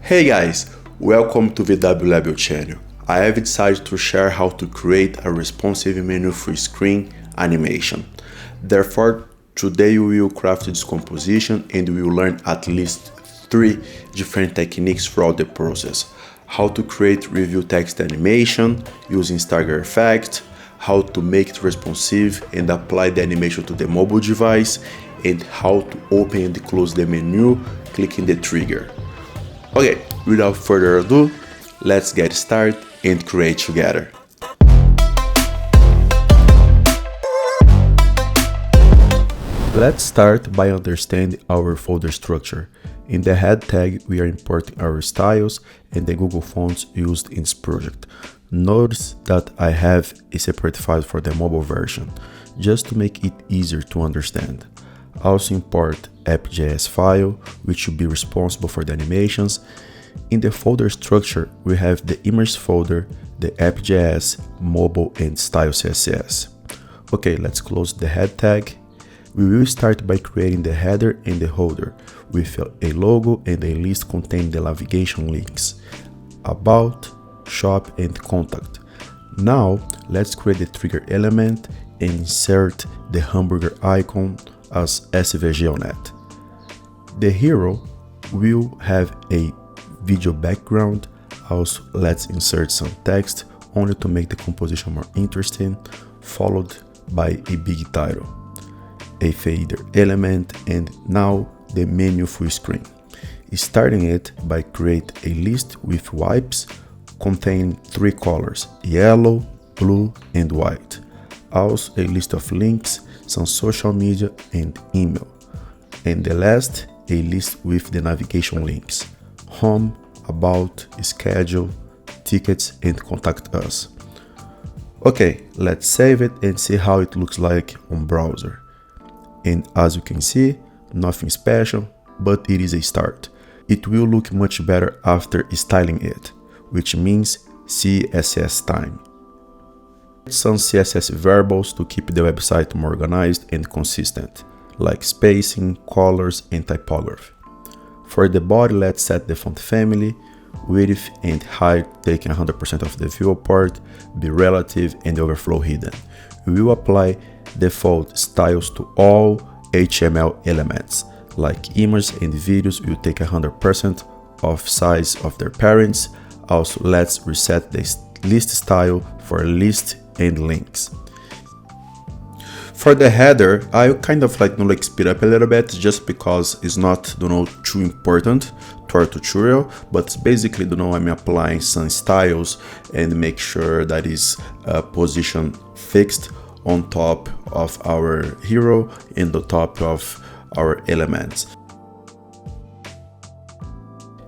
Hey guys, welcome to the W channel. I have decided to share how to create a responsive menu full screen animation. Therefore, today we will craft this composition and we will learn at least 3 different techniques throughout the process. How to create review text animation using stagger effect, how to make it responsive and apply the animation to the mobile device, and how to open and close the menu clicking the trigger. Okay, without further ado, let's get started and create together. Let's start by understanding our folder structure. In the head tag, we are importing our styles and the Google fonts used in this project. Notice that I have a separate file for the mobile version, just to make it easier to understand. Also import app.js file, which will be responsible for the animations. In the folder structure, we have the image folder, the app.js, mobile, and style CSS. Okay, let's close the head tag. We will start by creating the header and the holder with a logo and a list containing the navigation links, about, shop, and contact. Now, let's create the trigger element and insert the hamburger icon as SVG on it. The hero will have a video background. Also, let's insert some text only to make the composition more interesting, followed by a big title, a fader element, and now the menu full screen. Starting it by create a list with wipes containing 3 colors, yellow, blue, and white. Also a list of links, some social media and email. And the last, a list with the navigation links, home, about, schedule, tickets, and contact us. Okay, let's save it and see how it looks like on browser. And as you can see, nothing special, but it is a start. It will look much better after styling it, which means CSS time. Some CSS variables to keep the website more organized and consistent, like spacing, colors, and typography. For the body, let's set the font family, width and height taking 100% of the viewport, be relative, and overflow hidden. We will apply default styles to all HTML elements, like images and videos will take 100% of size of their parents. Also, let's reset the list style for list and links. For the header, I kind of speed up a little bit just because it's not too important to our tutorial, but basically I'm applying some styles and make sure that is position fixed on top of our hero and the top of our elements.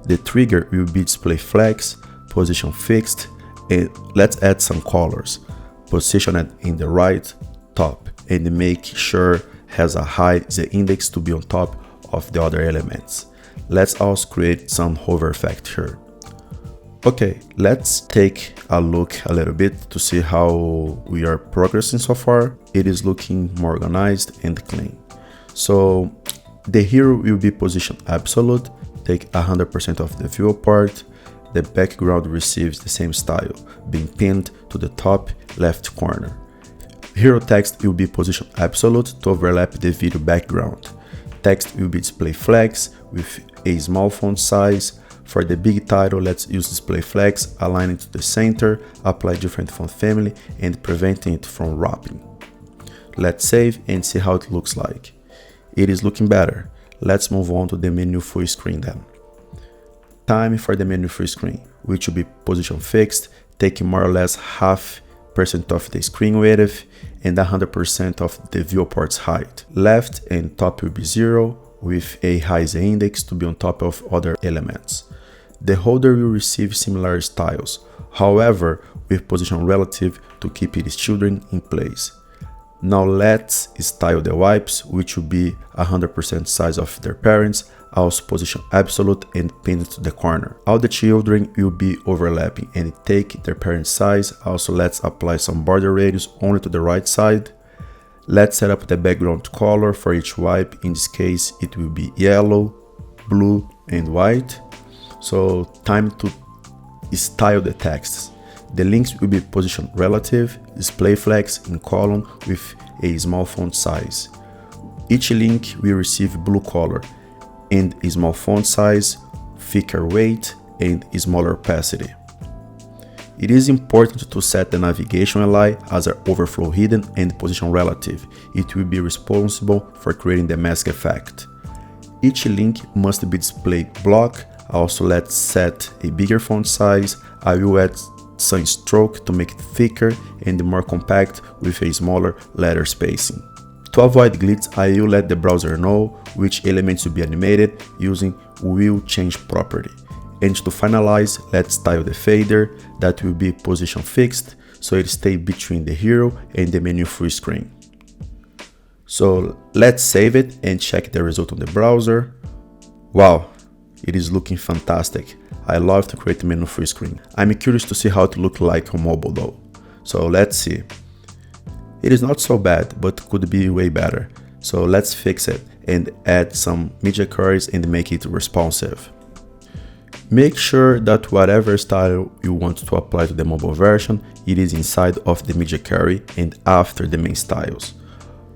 The trigger will be display flex, position fixed, and let's add some colors. Position it in the right top and make sure has a high the index to be on top of the other elements. Let's also create some hover effect here. Okay, let's take a look a little bit to see how we are progressing so far. It is looking more organized and clean. So the hero will be position absolute, take 100% of the viewport. The background receives the same style, being pinned to the top left corner. Hero text will be position absolute to overlap the video background. Text will be display flex with a small font size. For the big title, let's use display flex, align it to the center, apply different font family, and preventing it from wrapping. Let's save and see how it looks like. It is looking better. Let's move on to the menu full screen then. Time for the menu full screen, which will be position fixed, taking more or less 0.5% of the screen width and 100% of the viewport's height. Left and top will be 0 with a high Z index to be on top of other elements. The holder will receive similar styles, however with position relative to keep its children in place. Now let's style the wipes, which will be 100% size of their parents, also position absolute and pinned to the corner. All the children will be overlapping and take their parent size. Also, let's apply some border radius only to the right side. Let's set up the background color for each wipe. In this case, it will be yellow, blue, and white. So time to style the texts. The links will be position relative, display flex in column with a small font size. Each link will receive blue color and a small font size, thicker weight, and smaller opacity. It is important to set the navigation li as an overflow hidden and position relative. It will be responsible for creating the mask effect. Each link must be displayed block. Also, let's set a bigger font size. I will add some stroke to make it thicker and more compact with a smaller letter spacing. To avoid glitch, I will let the browser know which elements will be animated using will change property. And to finalize, let's style the fader that will be position fixed so it stays between the hero and the menu full screen. So let's save it and check the result on the browser. Wow, it is looking fantastic. I love to create a menu full screen. I'm curious to see how it looks like on mobile though. So let's see. It is not so bad, but could be way better. So let's fix it and add some media queries and make it responsive. Make sure that whatever style you want to apply to the mobile version, it is inside of the media query and after the main styles.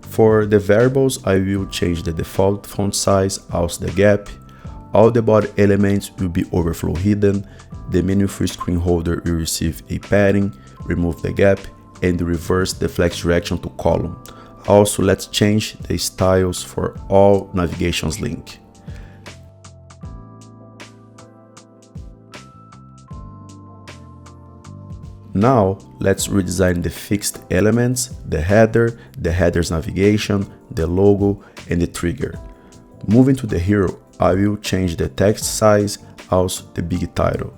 For the variables, I will change the default font size, also the gap. All the body elements will be overflow hidden. The menu full screen holder will receive a padding, remove the gap, and reverse the flex direction to column. Also, let's change the styles for all navigations link. Now, let's redesign the fixed elements, the header's navigation, the logo, and the trigger. Moving to the hero, I will change the text size, also the big title.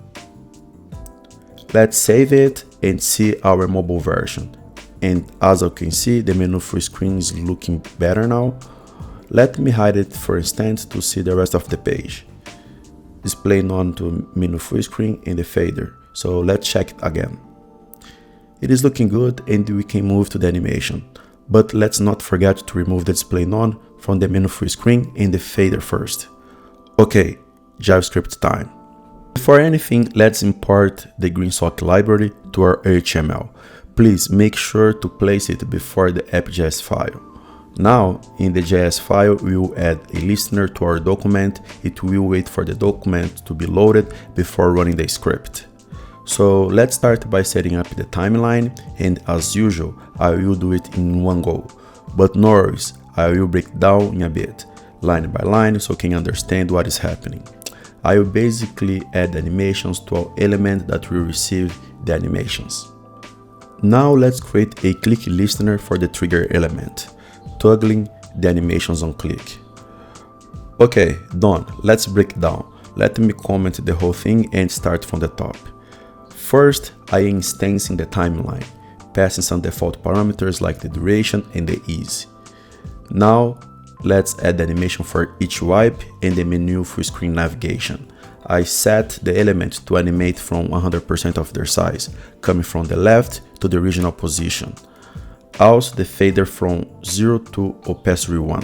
Let's save it and see our mobile version. And as you can see, the menu full screen is looking better now. Let me hide it for instance to see the rest of the page. Display none to menu full screen and the fader. So let's check it again. It is looking good and we can move to the animation. But let's not forget to remove the display none from the menu full screen and the fader first. Okay, JavaScript time. Before anything, let's import the GreenSock library to our HTML. Please make sure to place it before the app.js file. Now, in the JS file, we will add a listener to our document. It will wait for the document to be loaded before running the script. So let's start by setting up the timeline, and as usual, I will do it in one go. But no worries, I will break down in a bit, line by line, so you can understand what is happening. I will basically add animations to all elements that will receive the animations. Now let's create a click listener for the trigger element, toggling the animations on click. Okay, done. Let's break down. Let me comment the whole thing and start from the top. First, I am instancing the timeline, passing some default parameters like the duration and the ease. Now, let's add the animation for each wipe and the menu full screen navigation. I set the element to animate from 100% of their size, coming from the left to the original position. Also the fader from 0 to opacity 1.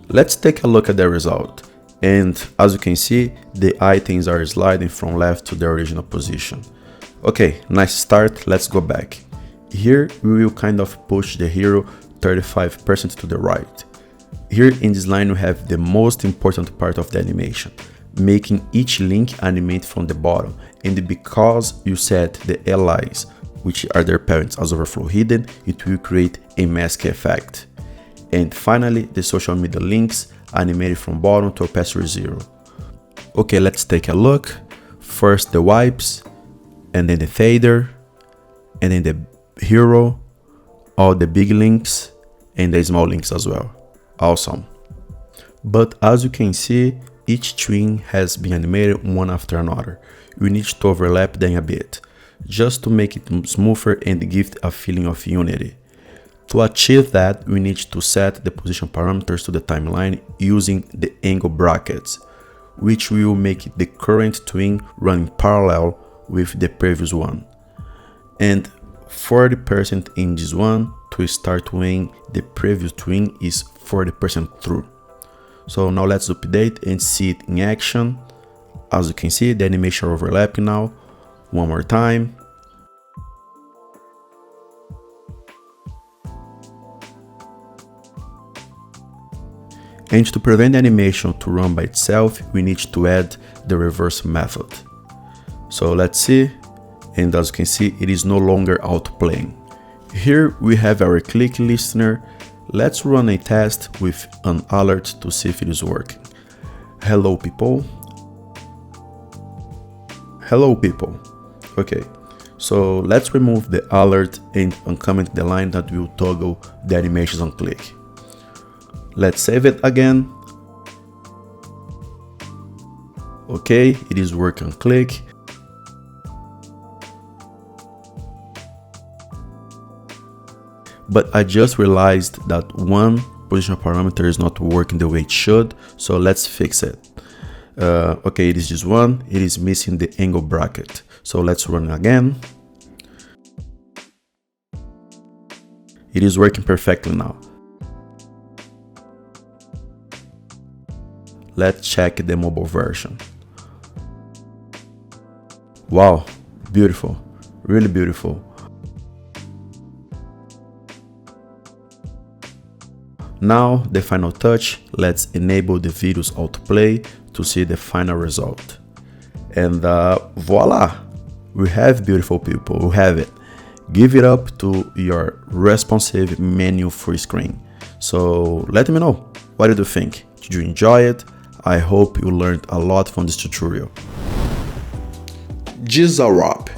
Let's take a look at the result. And as you can see, the items are sliding from left to the original position. Okay, nice start, let's go back. Here we will kind of push the hero 35% to the right. Here in this line we have the most important part of the animation, making each link animate from the bottom, and because you set the allies, which are their parents, as overflow hidden, it will create a mask effect. And finally, the social media links animated from bottom to opacity 0. Okay, let's take a look. First the wipes, and then the fader, and then the hero, all the big links, and the small links as well. Awesome. But as you can see, each twin has been animated one after another. We need to overlap them a bit, just to make it smoother and give a feeling of unity. To achieve that, we need to set the position parameters to the timeline using the angle brackets, which will make the current twin run parallel with the previous one. And 40% in this one to start when the previous twin is 40% through. So now let's update and see it in action. as you can see, the animation overlapping now. One more time. And to prevent the animation to run by itself, we need to add the reverse method. So let's see, and as you can see, it is no longer autoplaying. Here we have our click listener. Let's run a test with an alert to see if it is working. Hello people. Hello people. Okay, so let's remove the alert and uncomment the line that will toggle the animations on click. Let's save it again. Okay, it is working on click. But I just realized that one position parameter is not working the way it should, so let's fix it. Okay, it is just one, it is missing the angle bracket. So let's run it again. It is working perfectly now. Let's check the mobile version. Wow, beautiful, really beautiful. Now the final touch, let's enable the video's autoplay to see the final result. And voila, we have beautiful people, we have it. Give it up to your responsive menu free screen. So let me know, what did you think? Did you enjoy it? I hope you learned a lot from this tutorial. GSAP.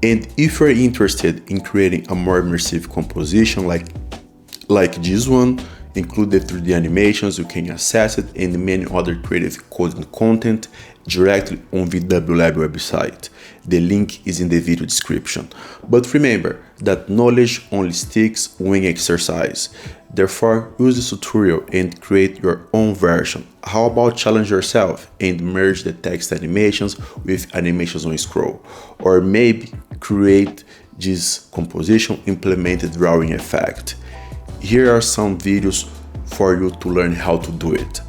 And if you're interested in creating a more immersive composition like this one, include the 3D animations, you can access it and many other creative coding content directly on VW Lab website. The link is in the video description. But remember that knowledge only sticks when exercised. Therefore, use this tutorial and create your own version. How about challenge yourself and merge the text animations with animations on scroll? Or maybe create this composition implemented drawing effect. Here are some videos for you to learn how to do it.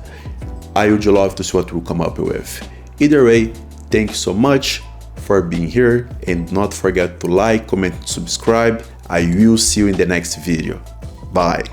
I would love to see what we'll come up with. Either way, thank you so much for being here and not forget to like, comment, and subscribe. I will see you in the next video. Bye.